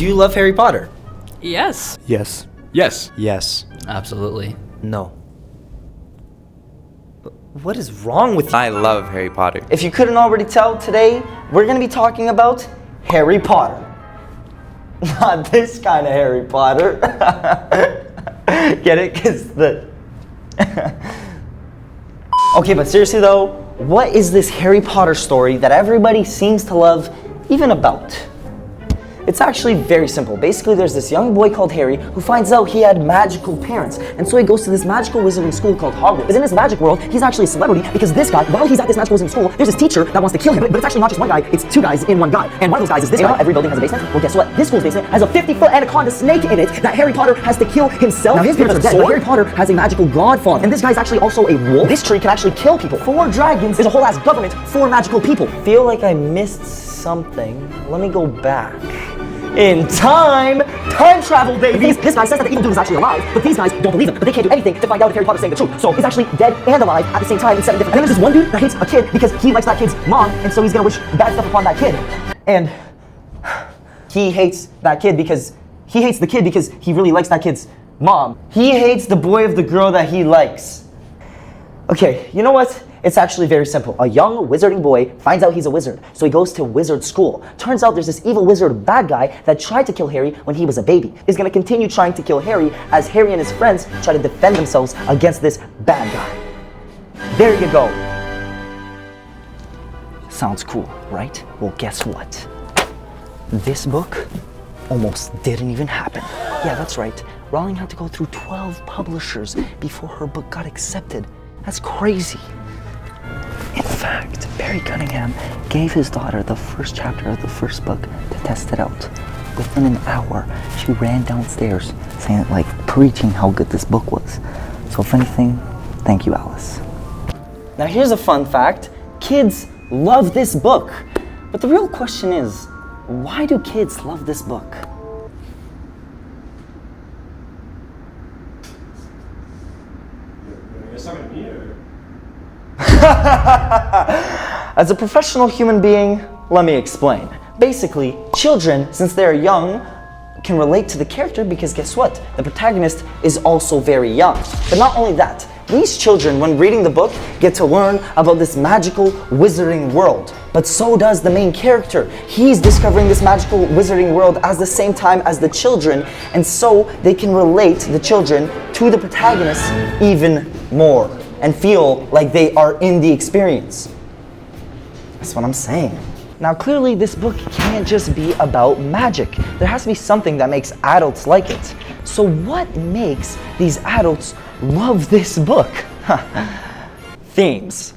Do you love Harry Potter? Yes. Yes. Yes. Yes. Absolutely. No. What is wrong with you? I love Harry Potter. If you couldn't already tell, today we're gonna be talking about Harry Potter. Not this kind of Harry Potter. Get it? Because the... Okay, but seriously though, what is this Harry Potter story that everybody seems to love even about? It's actually very simple. Basically, there's this young boy called Harry who finds out he had magical parents. And so he goes to this magical wizarding school called Hogwarts. But in this magic world, he's actually a celebrity because this guy, while he's at this magical wizarding school, there's this teacher that wants to kill him. But it's actually not just one guy, it's two guys in one guy. And one of those guys is this guy. Every building has a basement. Well, guess what? This school's basement has a 50-foot anaconda snake in it that Harry Potter has to kill himself. Now, his parents are dead, but Harry Potter has a magical godfather. And this guy's actually also a wolf. This tree can actually kill people. 4 dragons. There's a whole ass government for magical people. Feel like I missed something. Let me go back. In time travel, babies! This guy says that the evil dude is actually alive, but these guys don't believe him. But they can't do anything to find out if Harry Potter's saying the truth. So he's actually dead and alive at the same time in 7 different. And then there's this one dude that hates a kid because he likes that kid's mom, and so he's gonna wish bad stuff upon that kid. And he hates that kid because he hates the kid because he really likes that kid's mom. He hates the boy of the girl that he likes. Okay, you know what? It's actually very simple. A young wizarding boy finds out he's a wizard, so he goes to wizard school. Turns out there's this evil wizard bad guy that tried to kill Harry when he was a baby. Is gonna continue trying to kill Harry as Harry and his friends try to defend themselves against this bad guy. There you go. Sounds cool, right? Well, guess what? This book almost didn't even happen. Yeah, that's right. Rowling had to go through 12 publishers before her book got accepted. That's crazy. In fact, Barry Cunningham gave his daughter the first chapter of the first book to test it out. Within an hour, she ran downstairs saying it like preaching how good this book was. So if anything, thank you, Alice. Now here's a fun fact. Kids love this book. But the real question is, why do kids love this book? As a professional human being, let me explain. Basically, children, since they're young, can relate to the character because guess what? The protagonist is also very young. But not only that, these children, when reading the book, get to learn about this magical wizarding world. But so does the main character. He's discovering this magical wizarding world at the same time as the children, and so they can relate, the children, to the protagonist even more and feel like they are in the experience. That's what I'm saying. Now clearly this book can't just be about magic. There has to be something that makes adults like it. So what makes these adults love this book? Themes.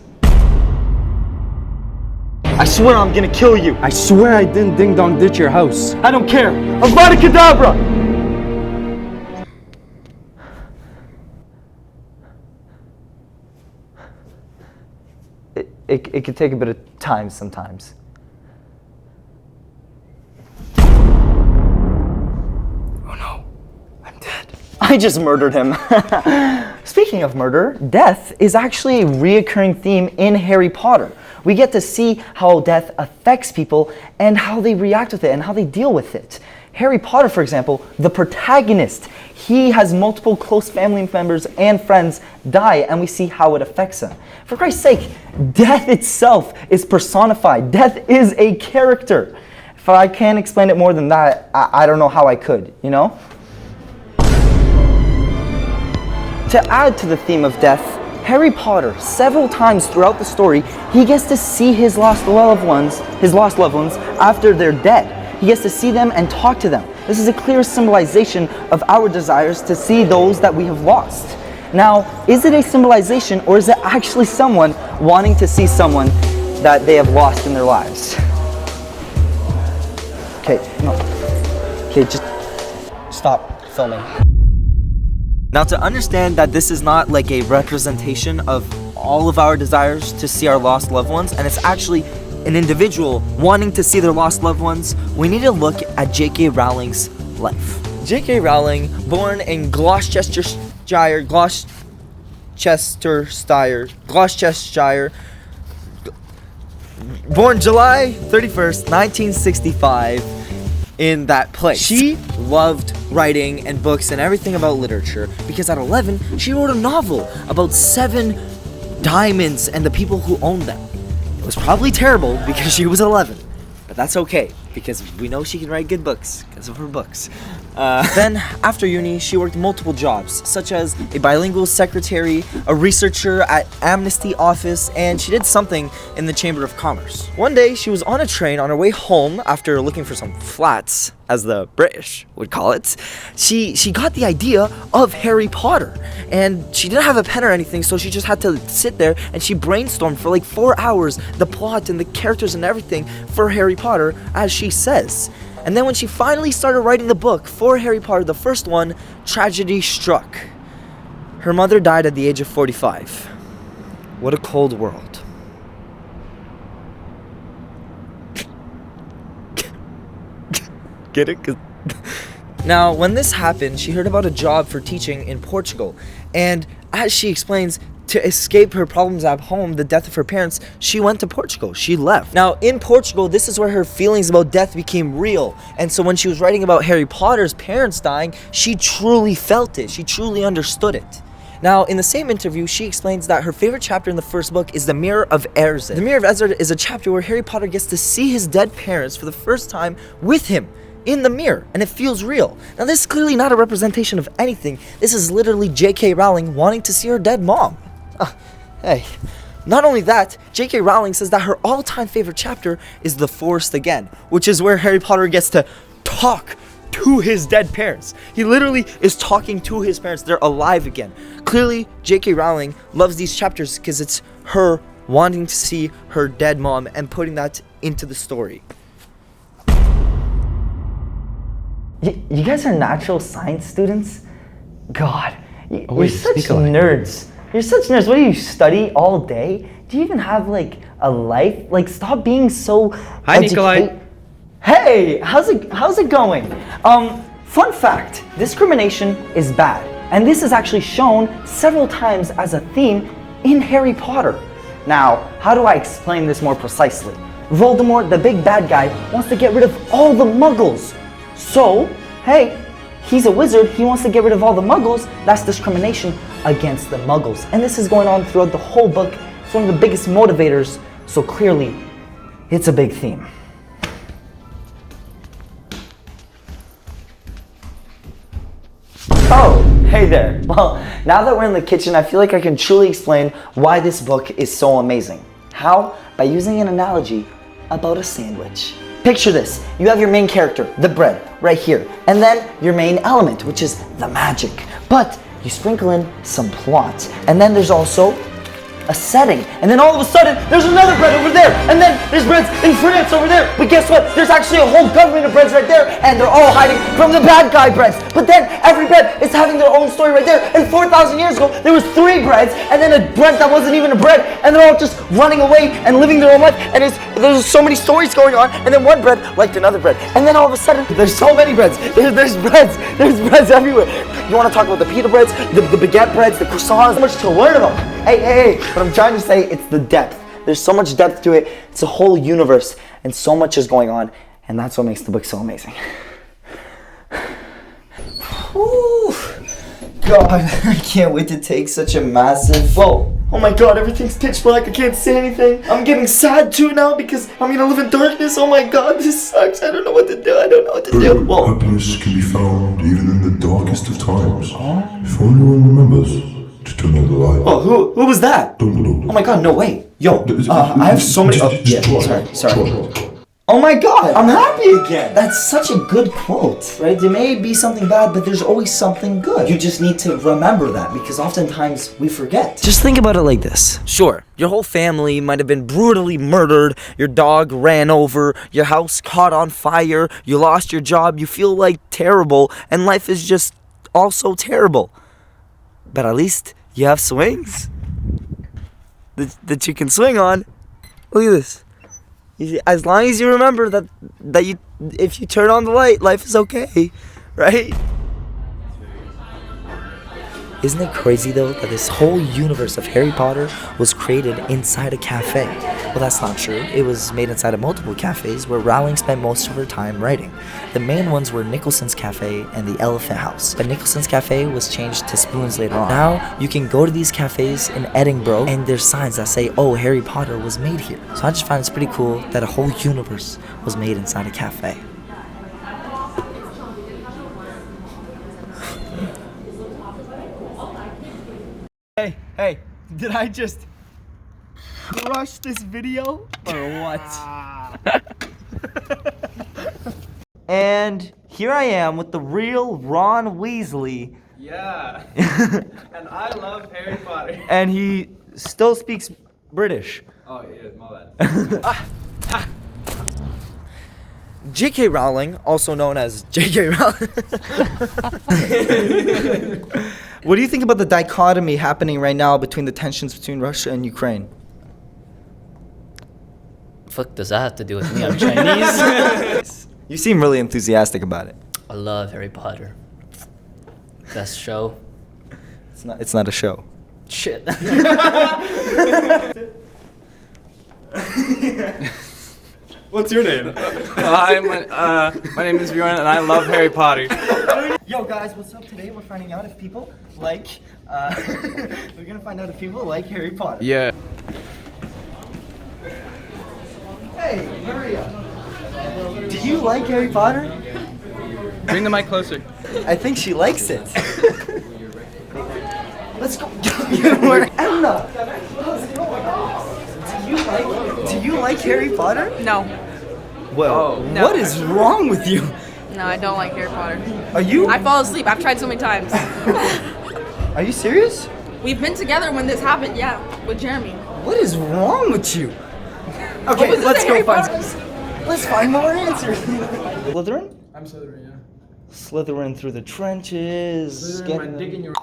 I swear I'm gonna kill you. I swear I didn't ding-dong ditch your house. I don't care. Avada Kedavra! It could take a bit of time sometimes. Oh no, I'm dead. I just murdered him. Speaking of murder, death is actually a reoccurring theme in Harry Potter. We get to see how death affects people and how they react with it and how they deal with it. Harry Potter, for example, the protagonist, he has multiple close family members and friends die, and we see how it affects him. For Christ's sake, death itself is personified. Death is a character. If I can't explain it more than that, I don't know how I could, you know? To add to the theme of death, Harry Potter, several times throughout the story, he gets to see his lost loved ones after they're dead. He gets to see them and talk to them. This is a clear symbolization of our desires to see those that we have lost. Now, is it a symbolization or is it actually someone wanting to see someone that they have lost in their lives? Okay, no. Okay, just stop filming. Now, to understand that this is not like a representation of all of our desires to see our lost loved ones, and it's actually an individual wanting to see their lost loved ones, we need to look at J.K. Rowling's life. J.K. Rowling, born in Gloucestershire, born July 31st, 1965, in that place. She loved writing and books and everything about literature because at 11, she wrote a novel about 7 diamonds and the people who owned them. It was probably terrible because she was 11, but that's okay because we know she can write good books because of her books. Then, after uni, she worked multiple jobs, such as a bilingual secretary, a researcher at Amnesty office, and she did something in the Chamber of Commerce. One day, she was on a train on her way home after looking for some flats, as the British would call it. She got the idea of Harry Potter, and she didn't have a pen or anything, so she just had to sit there and she brainstormed for like 4 hours the plot and the characters and everything for Harry Potter, as she says. And then when she finally started writing the book for Harry Potter, the first one, tragedy struck. Her mother died at the age of 45. What a cold world. Get it? Now, when this happened, she heard about a job for teaching in Portugal. And as she explains, to escape her problems at home, the death of her parents, she went to Portugal. She left. Now, in Portugal, this is where her feelings about death became real. And so when she was writing about Harry Potter's parents dying, she truly felt it. She truly understood it. Now, in the same interview, she explains that her favorite chapter in the first book is the Mirror of Erzed. The Mirror of Erzed is a chapter where Harry Potter gets to see his dead parents for the first time with him in the mirror, and it feels real. Now, this is clearly not a representation of anything. This is literally J.K. Rowling wanting to see her dead mom. Hey, not only that, J.K. Rowling says that her all-time favorite chapter is The Forest Again, which is where Harry Potter gets to talk to his dead parents. He literally is talking to his parents. They're alive again. Clearly, J.K. Rowling loves these chapters because it's her wanting to see her dead mom and putting that into the story. You guys are natural science students? God, you're such speak alike. nerds. You're such nerds. What do you study all day? Do you even have like a life? Like, stop being so Hi, Nikolai. Hey, how's it going? Fun fact, discrimination is bad. And this is actually shown several times as a theme in Harry Potter. Now, how do I explain this more precisely? Voldemort, the big bad guy, wants to get rid of all the muggles. So, hey, he's a wizard, he wants to get rid of all the muggles. That's discrimination against the muggles. And this is going on throughout the whole book. It's one of the biggest motivators, so clearly, it's a big theme. Oh, hey there. Well, now that we're in the kitchen, I feel like I can truly explain why this book is so amazing. How? By using an analogy about a sandwich. Picture this, you have your main character, the bread, right here, and then your main element, which is the magic. But you sprinkle in some plot, and then there's also a setting, and then all of a sudden there's another bread over there, and then there's breads in France over there. But guess what? There's actually a whole government of breads right there, and they're all hiding from the bad guy breads. But then every bread is having their own story right there. And 4,000 years ago, there was 3 breads, and then a bread that wasn't even a bread, and they're all just running away and living their own life. And there's so many stories going on, and then one bread liked another bread, and then all of a sudden there's so many breads. There's breads everywhere. You want to talk about the pita breads, the baguette breads, the croissants? So much to learn about. Hey, what I'm trying to say, it's the depth. There's so much depth to it. It's a whole universe, and so much is going on, and that's what makes the book so amazing. Ooh, God, I can't wait to take such a massive... Whoa. Oh my God, everything's pitch black. I can't see anything. I'm getting sad too now because I'm gonna live in darkness. Oh my God, this sucks. I don't know what to do. Whoa. Happiness can be found even in the darkest of times. If only one remembers to turn on the light. Oh, who was that? Oh my God, no way. Yo, I have so many... Sorry. Oh my God, I'm happy again. That's such a good quote, right? There may be something bad, but there's always something good. You just need to remember that because oftentimes we forget. Just think about it like this. Sure, your whole family might have been brutally murdered, your dog ran over, your house caught on fire, you lost your job, you feel like terrible, and life is just also terrible. But at least you have swings that you can swing on. Look at this. As long as you remember that you, if you turn on the light, life is okay, right? Isn't it crazy though that this whole universe of Harry Potter was created inside a cafe? Well, that's not true. It was made inside of multiple cafes where Rowling spent most of her time writing. The main ones were Nicholson's Cafe and the Elephant House, but Nicholson's Cafe was changed to Spoons later on. Now, you can go to these cafes in Edinburgh and there's signs that say, oh, Harry Potter was made here. So I just find it's pretty cool that a whole universe was made inside a cafe. Hey, did I just crush this video or what? And here I am with the real Ron Weasley. Yeah. And I love Harry Potter. And he still speaks British. Oh, yeah, my bad. J.K. Rowling, also known as J.K. Rowling. What do you think about the dichotomy happening right now between the tensions between Russia and Ukraine? Fuck does that have to do with me? I'm Chinese. You seem really enthusiastic about it. I love Harry Potter. Best show. It's not a show. Shit. What's your name? Hi, my name is Bjorn and I love Harry Potter. Yo guys, what's up? Today we're finding out if people like, we're gonna find out if people like Harry Potter. Yeah. Hey, Maria. Do you like Harry Potter? Bring the mic closer. I think she likes it. Let's go. Emma, how's it going? Do you like Harry Potter? No. Well, No. what is wrong with you? No, I don't like Harry Potter. Are you? I fall asleep. I've tried so many times. Are you serious? We've been together when this happened, yeah, with Jeremy. What is wrong with you? Oh, Okay, was this let's a go Harry find. Potter? Let's find more answers. Slytherin? I'm Slytherin, yeah. Slithering through the trenches. Slytherin, my dick in your...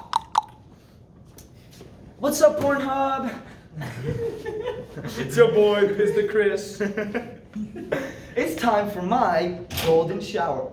What's up, Pornhub? It's your boy, Pista Chris. It's time for my golden shower.